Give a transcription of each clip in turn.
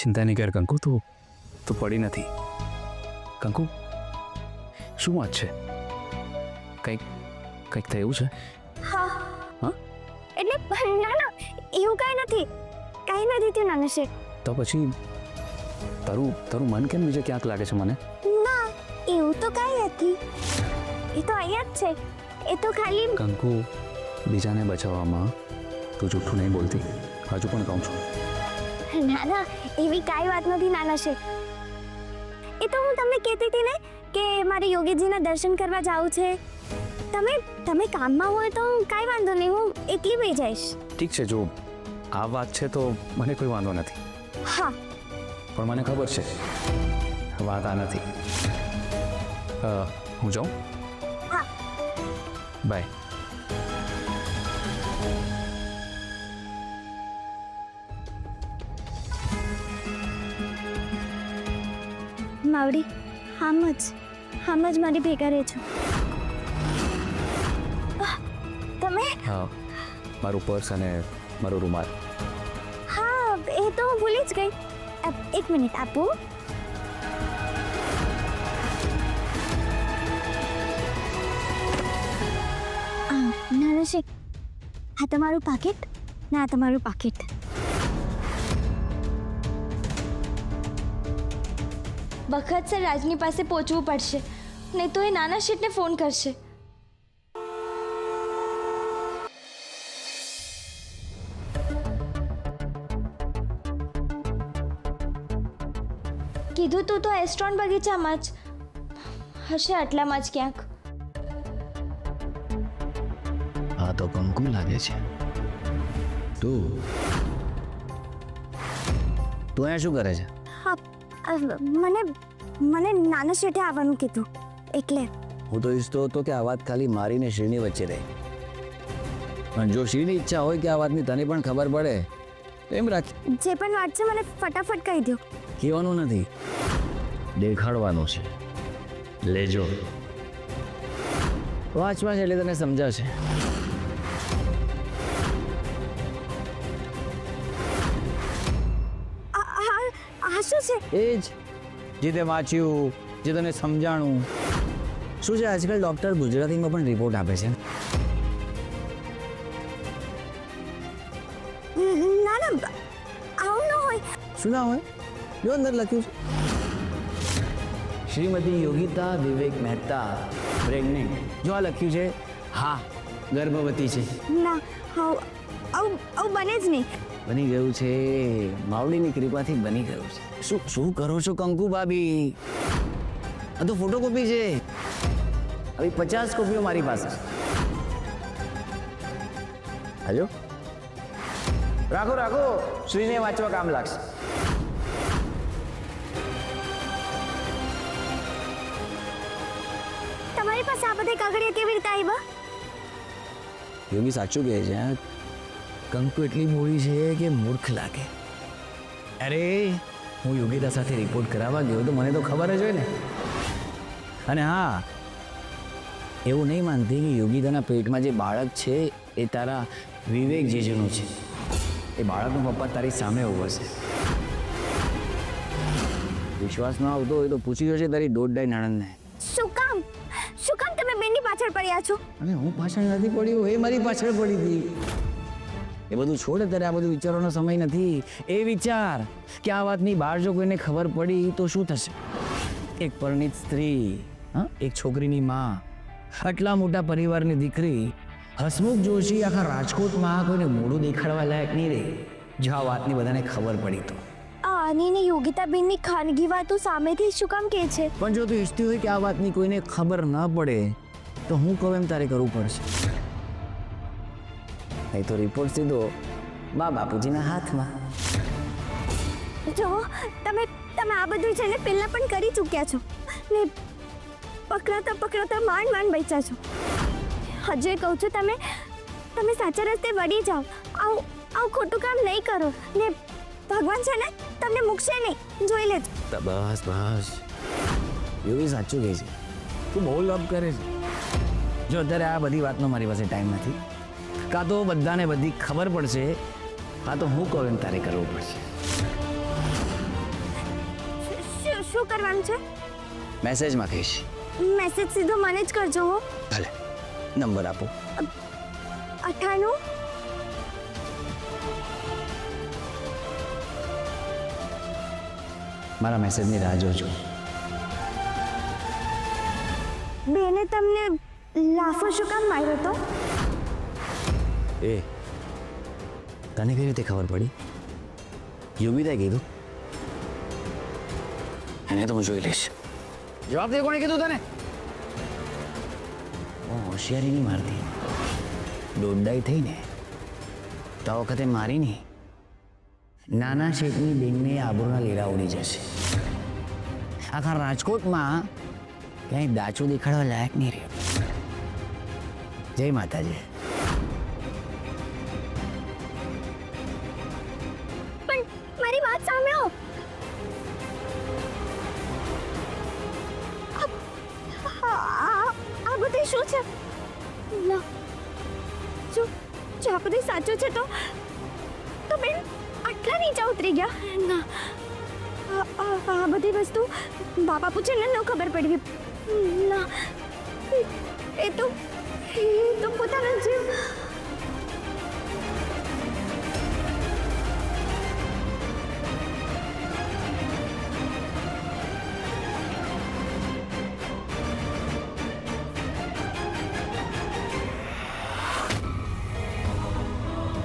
ચિંતા નહીં કર કંકુ, તું પડી નથી. કંકુ શું વાત છે? કંઈક થયું છે? હા હા એટલે ના ના એવું કાંઈ નથી થયું નાના શેઠ. તો પછી તારું મન કેમ બીજે ક્યાંક લાગે છે મને? ના એવું તો કાંઈ નથી, એ તો અહીંયા જ છે. એ તો ખાલી કંકુ, બીજાને બચાવવામાં તું જૂઠું નહીં બોલતી, હજુ પણ કહું છું. ના ના એવી કાંઈ વાત નથી નાના શેઠ. એ તો હું તમને કહેતી હતી ને કે મારે યોગીજીના દર્શન કરવા જવું છે. તમે કામમાં હોય તો કાંઈ વાંધો નહીં, હું એકલી વહી જઈશ. ઠીક છે, જો આ વાત છે તો મને કોઈ વાંધો નથી. હા પણ મને ખબર છે વાત આ નથી. હું જાઉં? હા બાય. માવડી આમ જ મારી ભેગા રહેજો. તમે હા, મારું પર્સ અને મારો રૂમાલ. હા એ તો હું ભૂલી જ ગઈ. એક મિનિટ આપો. નાના શેઠ, આ તમારું પાકીટ ના આ તમારું પાકીટ. વખત સર રાજની પાસે પહોંચવું પડશે, નહીં તો એ નાના શેઠને ફોન કરશે. કીધું તું તો એસ્ટ્રોન બગીચામાં જ હશે, આટલામાં જ ક્યાંક. હા તો કંકુ લાગે છે. તું અહીંયા શું કરે છે? મને નાના શેઠે આવવાનું કીધું એટલે. હું તો ઈચ્છતો હતો કે આ વાત ખાલી મારી ને શ્રીની વચ્ચે રહે, પણ જો શ્રીની ઈચ્છા હોય કે આ વાતની તને પણ ખબર પડે એમ રાખ. જે પણ વાત છે મને ફટાફટ કહી દો. કહેવાનું નથી, દેખાડવાનું છે. લેજો વાંચવા છે એટલે તને સમજાશે. આ શું છે? એ જ જે તે વાંચ્યું, જે તને સમજાણું. શું છે આજકાલ ડૉક્ટર ગુજરાતીમાં પણ રિપોર્ટ આપે છે. ના ના આવું ન હોય. શું ના હોય? જો અંદર લખ્યું છે, શ્રીમતી યોગિતા વિવેક મહેતા પ્રેગ્નેન્ટ. જો આ લખ્યું છે, હા ગર્ભવતી છે. ના આવું બને જ નહીં. બની ગયું છે, માવડીની કૃપાથી બની ગયું છે. શું કરો છો કંકુ ભાભી? આ તો ફોટોકોપી છે. હવે 50 કોપીઓ મારી પાસે છે. હાલો રાખો, શ્રીને વાંચવા કામ લાગશે. તમારી પાસે આ બધા કાગળિયા કેવી રીતે આવ્યા? યોગી સાચું કહે છે, કંકુ એટલી મોડી છે કે મૂર્ખ લાગે. અરે હું યોગિતા સાથે રિપોર્ટ કરાવવા ગયો તો મને તો ખબર જ હોય ને. અને હા, એવું નહીં માનતી કે યોગિતાના પેટમાં જે બાળક છે એ તારા વિવેક જીજુનું છે. એ બાળકનો પપ્પા તારી સામે ઉભો છે. વિશ્વાસ ન આવતો હોય તો પૂછી જશે તારી દોડડાઈ નણંદને. શું કામ તમે બેનની પાછળ પડ્યા છો? અને હું પાછળ નથી પડ્યો, એ મારી પાછળ પડી હતી. એ બધું છોડ, અત્યારે આ બધું વિચારવાનો સમય નથી. એ વિચાર કે આ વાતની બહાર જો કોઈને ખબર પડી તો શું થશે. એક પરિણીત સ્ત્રી, એક છોકરીની માં, આટલા મોટા પરિવારની દીકરી હસમુખ જોશી આખા રાજકોટમાં કોઈને મોઢું દેખાડવા લાયક નહીં રહે જો આ વાતની બધાને ખબર પડી તો. આની ને યોગિતાબેનની ખાનગી વાતો સામેથી શું કામ કહે છે? પણ જો તું ઈચ્છતી હોય કે આ વાતની કોઈને ખબર ન પડે તો હું કહું એમ તારે કરવું પડશે. નહીં તો રિપોર્ટ સીધો બા બાપુજીના હાથમાં. જો તમે આ બધું છે ને પહેલા પણ કરી ચૂક્યા છો ને પકડાતા માંડ બચ્યા છો. હજુ કહું છું તમે સાચા રસ્તે વળી જાઓ. આવું ખોટું કામ નહીં કરો ને ભગવાન છે ને તમને મૂકશે નહીં, જોઈ લેજો. બસ એવું સાચું કહે છે. તું બહુ લવ કરે છે. જો અત્યારે આ બધી વાતનો મારી પાસે ટાઈમ નથી. કાં તો બધાને બધી ખબર પડશે, કાં તો હું કહું એમ તારે કરવું પડશે. શું કરવાનું છે? મેસેજમાં કહીશ. મેસેજ સીધો મને જ કરજો હો. ભલે, નંબર આપો. 98 મારા મેસેજની રાહ જોજો. બેને તમને લાફો શું કામ માર્યો તો? એ તને કેવી રીતે ખબર પડી? યોગિતાએ કીધું? એને તો હું જોઈ લઈશ. જવાબ દે, કોણે કીધું તને? હું હોશિયારી નહીં મારતી, દોડાઈ થઈને તો આ વખતે મારી નહીં, નાના શેઠની બેનને આબરૂના લીરા ઉડી જશે. આખા રાજકોટમાં ક્યાંય દાચો દેખાડવા લાયક નહીં રહ્યો. જય માતાજી. પણ મારી વાત સાંભળો. આ બધું શું છે? ના, જો આ બધું સાચું છે તો બેન આટલા નીચે ઉતરી ગયા. ના, આ બધી વસ્તુ બાપા પૂછે ને ન ખબર પડવી. ના, એ તો પોતાના જીવ.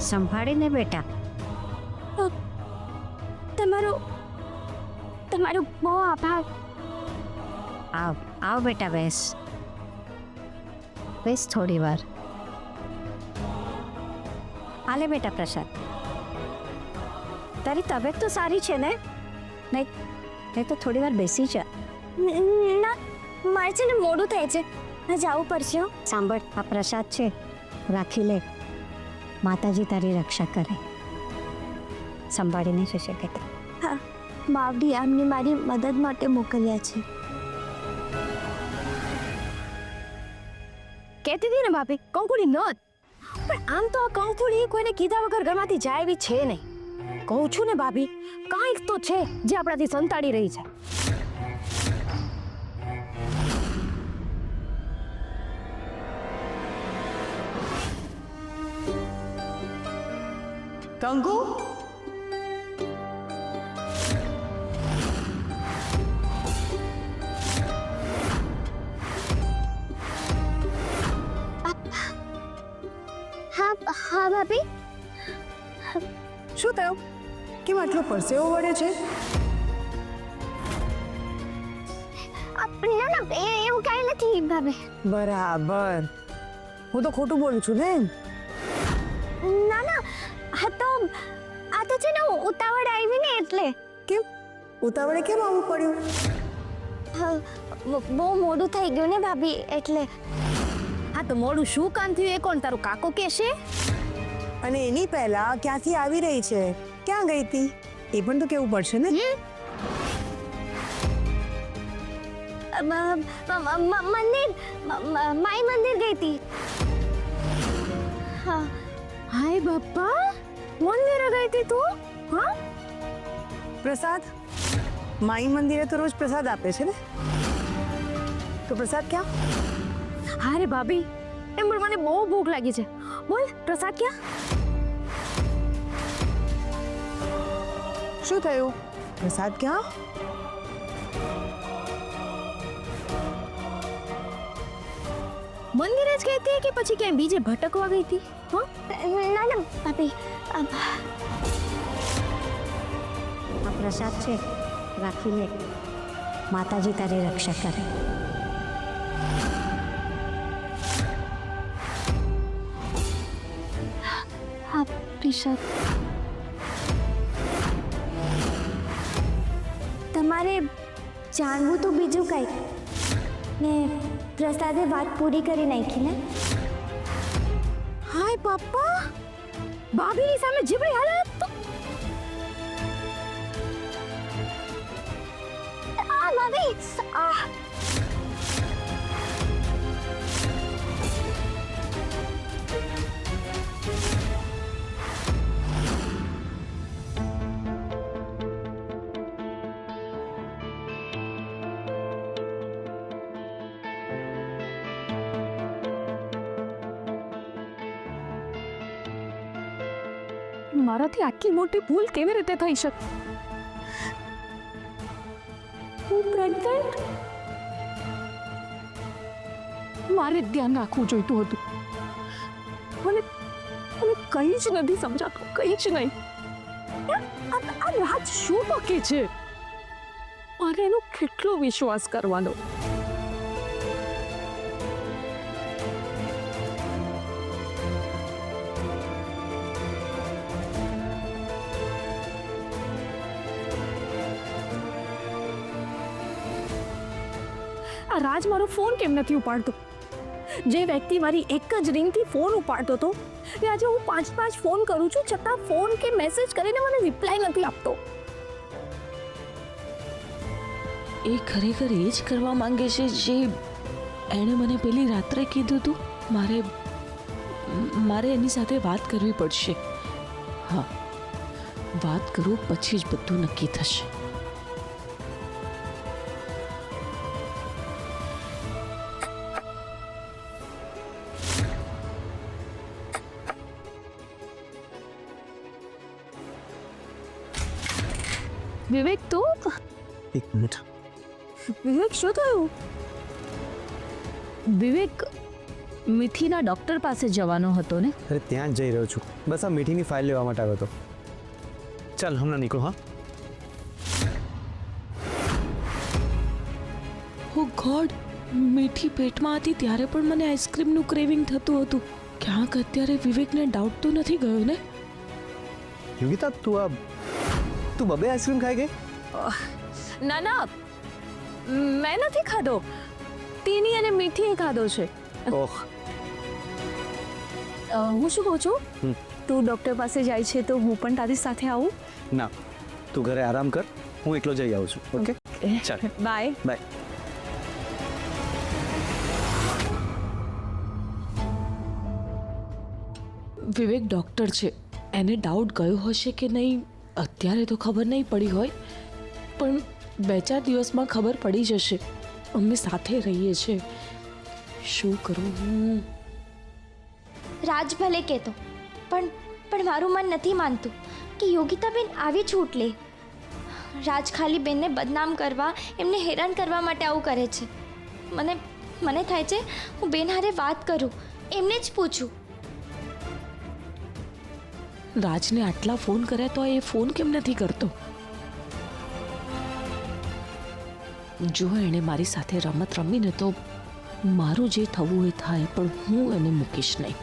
સંભાળીને બેટા. તમારો બહુ આભાર. આવ આવ બેટા, બેસ બેસ થોડી વાર. હાલે બેટા પ્રસાદ. તારી તબિયત તો સારી છે ને? નહીં તો થોડી વાર બેસી જા. ના, મારે છે ને મોડું થાય છે, જવું પડશે હો. સાંભળ, આ પ્રસાદ છે, રાખી લે. માતાજી તારી રક્ષા કરે. સંભાળીને જશે બેટા. હા, બાવડી આમને મારી મદદ માટે મોકલ્યા છે. કહેતી હતી ને ભાભી, કંકુડી નોંધ. પણ આમ તો આ કંકુડી કોઈને કીધા વગર ઘરમાંથી જાય એવી છે નહીં. કહું છું ને ભાભી, કાંઈક તો છે જે આપણાથી સંતાડી રહી છે. કંકુ, હા ભાભી. શું થયું? કેમ આટલો પરસેવો વળે છે? ના ના, એવું કાંઈ નથી ભાભી. બરાબર, હું તો ખોટું બોલું છું ને? ના ના, આ તો છે ને ઉતાવળ આવી ને એટલે. કેમ ઉતાવળે કેમ આવવું પડ્યું? બહુ મોડું થઈ ગયું ને ભાભી એટલે. હા તો મોડું શું કામ થયું એ કોણ તારું કાકો કહેશે? અને એની પહેલા ક્યાંથી આવી રહી છે, ક્યાં ગઈ હતી, એ પણ તો કેવું પડશે ને? માઈ મંદિર ગઈ હતી. હા. હાય બાપા, મંદિરે ગઈ હતી તું? હા, પ્રસાદ માઈ મંદિરે તો રોજ પ્રસાદ આપે છે ને, તો પ્રસાદ ક્યાં? હા રે ભાભી, એમ પણ મને બહુ ભૂખ લાગી છે. બોલ, પ્રસાદ ક્યાં? શું થયું? પ્રસાદ ક્યાં? મંદિરે જ ગઈ હતી કે પછી ક્યાંય બીજે ભટકવા ગઈ હતી? હા, ના ના ભાભી, આ પ્રસાદ છે, રાખી લે. માતાજી તારી રક્ષા કરે. હા પ્રસાદ. તમારે જાણવું તો બીજું કંઈ ને પ્રસાદે વાત પૂરી કરી નાખી ને. હાય બાપા, ભાભીની સામે જીબડી હાલત તો. ભાભી, મારાથી આટલી મોટી ભૂલ કેવી રીતે થઈ શકે? હું પ્રેગ્નન્ટ? મારે ધ્યાન રાખવું જોઈતું હતું. મને મને કંઈ જ નથી સમજાતું, કંઈ જ નહીં. આ રાજ શું બકે છે? મારે એનો કેટલો વિશ્વાસ કરવાનો? આ રાજ મારો ફોન કેમ નથી ઉપાડતો? જે વ્યક્તિ મારી એક જ રિંગથી ફોન ઉપાડતો હતો એ આજે હું 5 ફોન કરું છું છતાં ફોન કે મેસેજ કરીને મને રિપ્લાય નથી આપતો. એ ખરેખર એ જ કરવા માંગે છે જે એણે મને પેલી રાત્રે કીધું હતું. મારે એની સાથે વાત કરવી પડશે. હા, વાત કરું પછી જ બધું નક્કી થશે. વિવેક, તું? એક મિનિટ. વિવેક, શું થયું? વિવેક, મિથીના ડોક્ટર પાસે જવાનો હતો ને? અરે ત્યાં જ જઈ રહ્યો છું. બસ આ મીઠીની ફાઇલ લેવા માટે આવ્યો હતો. ચાલ હમણાં નીકળો. હા, ઓ ગોડ, મીઠી પેટમાં હતી ત્યારે પણ મને આઈસ્ક્રીમનું ક્રેવિંગ થતું હતું. ક્યાંક અત્યારે વિવેકને ડાઉટ તો નથી ગયો ને? યોગિતા, તું બબે આઈસ્ક્રીમ ખાઈ ગઈ? ના ના, મેં નથી ખાધો. તીની અને મીઠીએ ખાધો છે. ઓહ, હું શું કહું છું, તું ડોક્ટર પાસે જાય છે તો હું પણ તારી સાથે આવું? ના, તું ઘરે આરામ કર, હું એકલો જઈ આવું છું. ઓકે, ચાલ, બાય બાય. વિવેક ડૉક્ટર છે, એને ડાઉટ ગયો હશે કે નહીં અત્યારે તો ખબર નહીં પડી હોય, પણ 2-4 દિવસમાં ખબર પડી જશે. અમે સાથે રહીએ છીએ. શું કરું હું? રાજ ભલે કહેતો, પણ મારું મન નથી માનતું કે યોગિતાબેન આવી છૂટ લે. રાજ ખાલી બેનને બદનામ કરવા, એમને હેરાન કરવા માટે આવું કરે છે. મને થાય છે હું બેન હારે વાત કરું, એમને જ પૂછું. રાજને આટલા ફોન કર્યા તો એ ફોન કેમ નથી કરતો? જો એણે મારી સાથે રમત રમીને તો મારું જે થવું એ થાય, પણ હું એને મૂકીશ નહીં.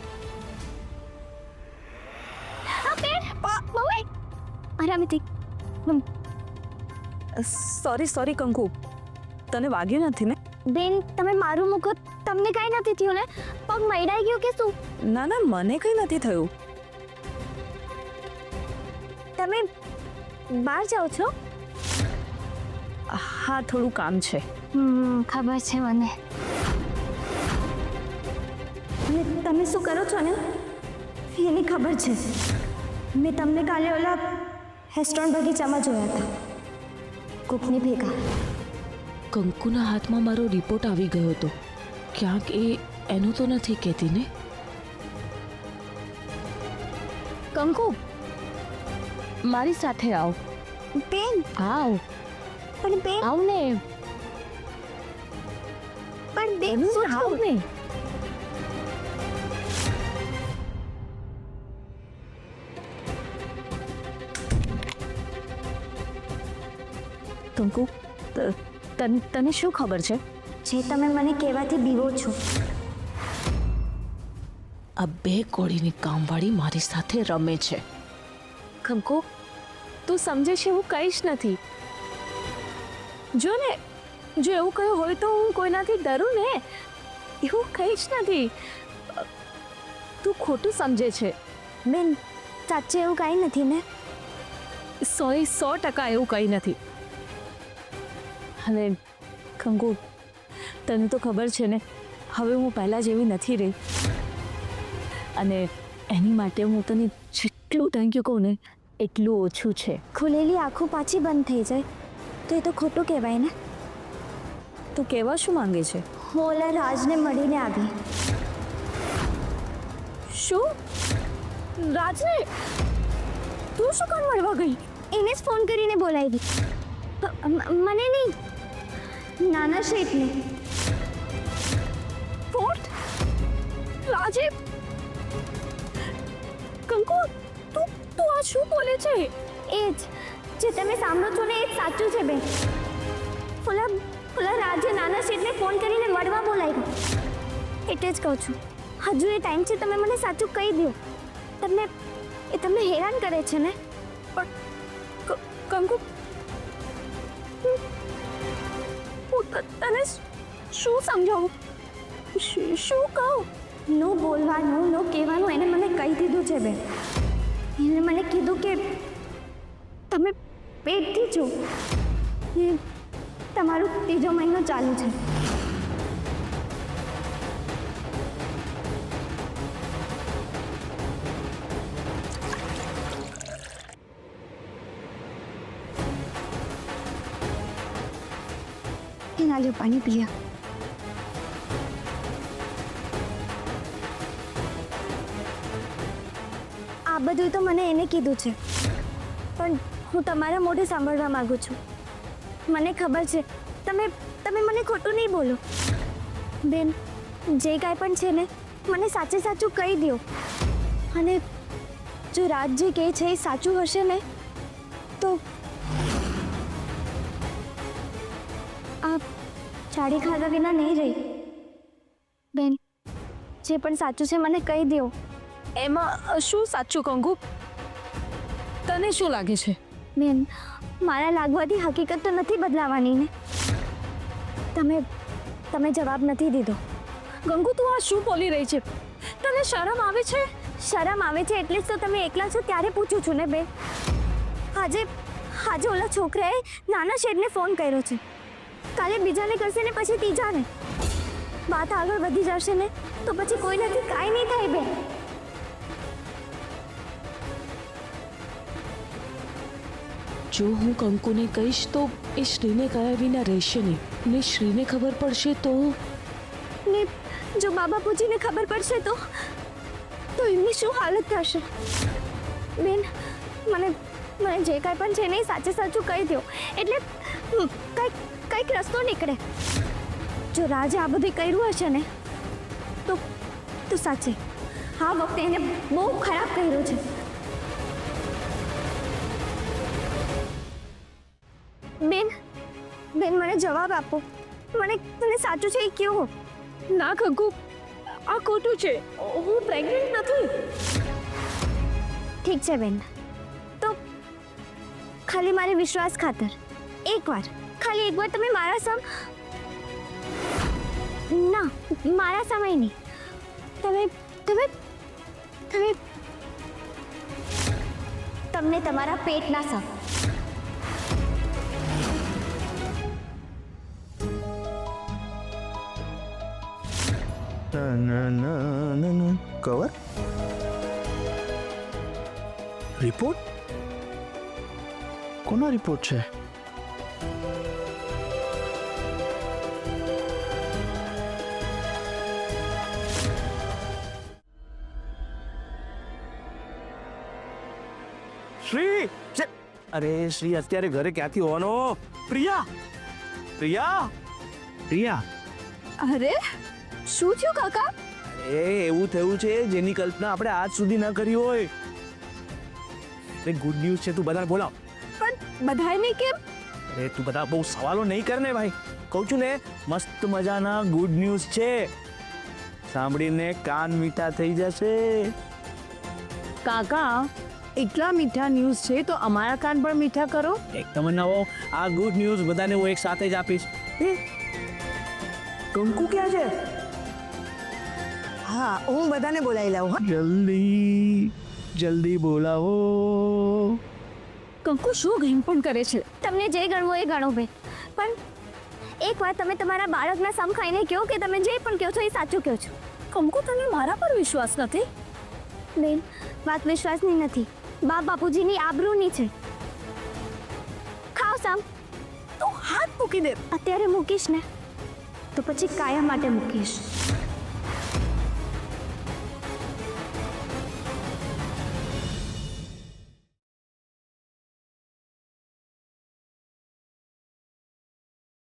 સોરી કંકુ, તને વાગ્યું નથી ને? બેન, તમે મારું મૂકો, તમને કાંઈ નથી થયું ને? પગ મૈડાઈ ગયું કે શું? ના ના, મને કંઈ નથી થયું. તમે બહાર જાઓ છો? હા, થોડું કામ છે. ખબર છે મને. અને તમે શું કરો છો ને એની ખબર છે. મેં તમને કાલે ઓલા રેસ્ટોરન્ટ બગીચામાં જોયા હતા, કોકની ભેગા. કંકુના હાથમાં મારો રિપોર્ટ આવી ગયો હતો. ક્યાંક એ એનું તો નથી કહેતી ને? કંકુ, મારી સાથે આવ. બેન, આવ. પણ બેન, આવ ને. પણ બેન, શું આવ થયું? ને. કંકુ, તને શું ખબર છે? જે તમે મને કહેવાથી બીવો છો. આ 2 કોળીની કામવાળી મારી સાથે રમે છે. કંકુ, તું સમજે છે એવું કંઈ જ નથી. જો ને, જો એવું કહ્યું હોય તો હું કોઈનાથી ડરું ને. એવું કંઈ જ નથી. તું ખોટું સમજે છે. બેન, સાચે એવું કાંઈ નથી ને? 100% એવું કંઈ નથી. અને કંકુ, તને તો ખબર છે ને, હવે હું પહેલાં જેવી નથી રહી. અને એની માટે હું તને જેટલું થેન્ક યુ કહું ને એટલું ઓછું છે. ખુલેલી આંખો પાછી બંધ થઈ જાય તો એ તો ખોટું કહેવાય ને. તું કહેવા શું માંગે છે? હું ઓલા રાજને મળીને આવી. શું? રાજને? તું શું કામ મળવા ગઈ? એને જ ફોન કરીને બોલાવી. મને નહીં, નાના શેઠને. વોટ? રાજે, કંકુ, તું આ શું બોલે છે? એ જ જે તમે સાંભળો છો ને એ જ સાચું છે બેન. પેલા રાજે નાના શેઠને ફોન કરીને મળવા બોલાવ્યો. એટલે જ કહું છું, હજુ એ ટાઈમ છે, તમે મને સાચું કહી દો. તમને હેરાન કરે છે ને? કંકુ, હું તને શું સમજાવું? શું કહું? નો બોલવાનું, નો કહેવાનું એને મને કહી દીધું છે બેન. એને મને કીધું કે તમે પેટથી છો. એ તમારું 3જો મહિનો ચાલુ છે. એના લ્યો પાણી પીયા. આ બધું તો મને એને કીધું છે, પણ હું તમારા મોઢે સાંભળવા માંગુ છું. મને ખબર છે તમે મને ખોટું નહીં બોલો બેન. જે કાંઈ પણ છે ને મને સાચે સાચું કહી દો. અને જો રાજ જે કહે છે એ સાચું હશે ને તો આ ચાડી ખાધા વિના નહીં રહી બેન. જે પણ સાચું છે મને કહી દો. એમાં શું સાચું કંકુ? તને શું લાગે છે? બેન, મારા લાગવાથી હકીકત તો નથી બદલાવાની ને. તમે જવાબ નથી દીધો. કંકુ, તું આ શું બોલી રહી છે? તને શરમ આવે છે? શરમ આવે છે એટલે જ તો તમે એકલા છો ત્યારે પૂછું છું ને બેન. આજે ઓલા છોકરાએ નાના શેઠને ફોન કર્યો છે. કાલે બીજાને કરશે ને પછી ત્રીજાને. વાત આગળ વધી જશે ને તો પછી કોઈનાથી કાંઈ નહીં થાય બેન. જો હું કંકુને કહીશ તો એ શ્રીને કયા વિના રહેશે નહીં, ને શ્રીને ખબર પડશે તો ને જો બા બાપુજીને ખબર પડશે તો એમની શું હાલત થશે બેન. મને જે કાંઈ પણ છે ને એ સાચે સાચું કહી દો એટલે કંઈક રસ્તો નીકળે. જો રાજે આ બધું કર્યું હશે ને તો સાચે આ વખતે એને બહુ ખરાબ કર્યું છે. બેન મને જવાબ આપો. મને સાચું છે એ કહો. ના કંકુ, આ ખોટું છે. હું પ્રેગ્નન્ટ નથી. ઠીક છે બેન, તો ખાલી મારે વિશ્વાસ ખાતર ખાલી એકવાર તમે મારા સમય નહીં, તમને તમારા પેટના સમ કવર રિપોર્ટ? કોનો રિપોર્ટ છે? શ્રી, અરે શ્રી અત્યારે ઘરે ક્યાંથી હોવાનો? પ્રિયા, અરે શું થયું કાકા? એવું થયું છે જેની કલ્પના આપણે આજ સુધી ન કરી હોય. તે ગુડ ન્યૂઝ છે, તું બધાને બોલાવ. પણ બધાને કેમ? અરે તું બધા બહુ સવાલો નહીં કર ને ભાઈ. કહું છું ને, મસ્ત મજાના ગુડ ન્યૂઝ છે. સાંભળીને કાન મીઠા થઈ જશે. કાકા, એટલા મીઠા ન્યૂઝ છે તો અમારા કાન પણ મીઠા કરો. એકદમ નવો આ ગુડ ન્યૂઝ બધાને હું એક સાથે જ આપીશ. કંકુ ક્યાં છે? હા, હું બધાને બોલાવી લાવું. હા, જલ્દી બોલાવો. કંકુ શું ગેમ પણ કરે છે? તમને જે ગણવું એ ગણો બેન, પણ એકવાર તમે તમારા બાળકના સમ ખાઈને કહો કે તમે જે પણ કહો છો એ સાચું કહો છો. કંકુ, તને મારા પર વિશ્વાસ નથી? બેન, વાત વિશ્વાસની નથી, બા બાપુજીની આબરૂની છે. ખાઓ સમ. તો હાથ મૂકી દે. અત્યારે મૂકીશ ને તો પછી કાયમ માટે મૂકીશ.